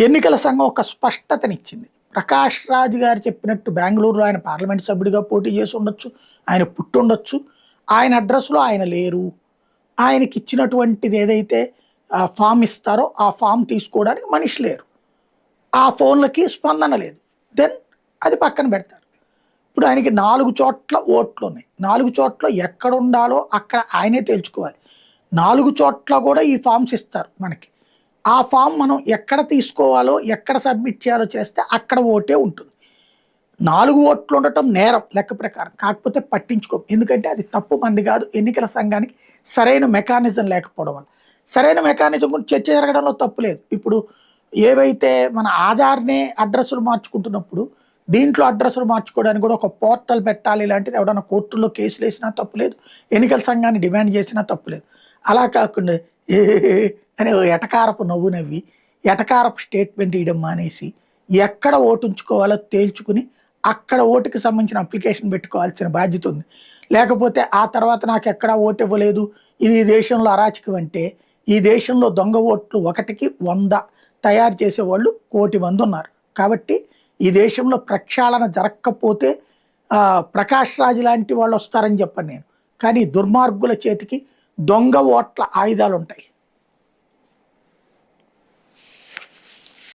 ఎన్నికల సంఘం ఒక స్పష్టతనిచ్చింది. ప్రకాష్ రాజ్ గారు చెప్పినట్టు బెంగళూరులో ఆయన పార్లమెంట్ సభ్యుడిగా పోటీ చేసి ఉండొచ్చు, ఆయన పుట్టుండొచ్చు, ఆయన అడ్రస్లో ఆయన లేరు, ఆయనకి ఇచ్చినటువంటిది ఏదైతే ఫామ్ ఇస్తారో ఆ ఫామ్ తీసుకోవడానికి మనిషి లేరు, ఆ ఫోన్లకి స్పందన లేదు, దెన్ అది పక్కన పెడతారు. ఇప్పుడు ఆయనకి 4 చోట్ల ఓట్లు ఉన్నాయి. 4 చోట్ల ఎక్కడ ఉండాలో అక్కడ ఆయనే తేల్చుకోవాలి. 4 చోట్ల కూడా ఈ ఫామ్స్ ఇస్తారు మనకి. ఆ ఫామ్ మనం ఎక్కడ తీసుకోవాలో ఎక్కడ సబ్మిట్ చేయాలో చేస్తే అక్కడ ఓటే ఉంటుంది. 4 ఓట్లు ఉండటం నేరం లెక్క ప్రకారం, కాకపోతే పట్టించుకోం. ఎందుకంటే అది తప్పు మంది కాదు, ఎన్నికల సంఘానికి సరైన మెకానిజం లేకపోవడం వల్ల. సరైన మెకానిజం గురించి చర్చ జరగడంలో తప్పు లేదు. ఇప్పుడు ఏవైతే మన ఆధార్నే అడ్రస్సులు మార్చుకుంటున్నప్పుడు దీంట్లో అడ్రస్సులు మార్చుకోవడానికి కూడా ఒక పోర్టల్ పెట్టాలి, ఇలాంటిది ఎవడన్నా కోర్టుల్లో కేసులు వేసినా తప్పులేదు, ఎన్నికల సంఘాన్ని డిమాండ్ చేసినా తప్పులేదు. అలా కాకుండా ఏ అని ఎటకారపు నవ్వు నవ్వి ఎటకారపు స్టేట్మెంట్ ఇవ్వడం మానేసి ఎక్కడ ఓటు ఉంచుకోవాలో తేల్చుకుని అక్కడ ఓటుకి సంబంధించిన అప్లికేషన్ పెట్టుకోవాల్సిన బాధ్యత ఉంది. లేకపోతే ఆ తర్వాత నాకు ఎక్కడా ఓటు ఇవ్వలేదు, ఇది ఈ దేశంలో అరాచకం అంటే, ఈ దేశంలో దొంగ ఓట్లు 1కి 100 తయారు చేసేవాళ్ళు 1 కోటి మంది ఉన్నారు. కాబట్టి ఈ దేశంలో ప్రక్షాళన జరగకపోతే ప్రకాష్ రాజ్ లాంటి వాళ్ళు వస్తారని చెప్పను నేను. కానీ దుర్మార్గుల చేతికి దొంగ ఓట్ల ఆయుధాలు ఉంటాయి.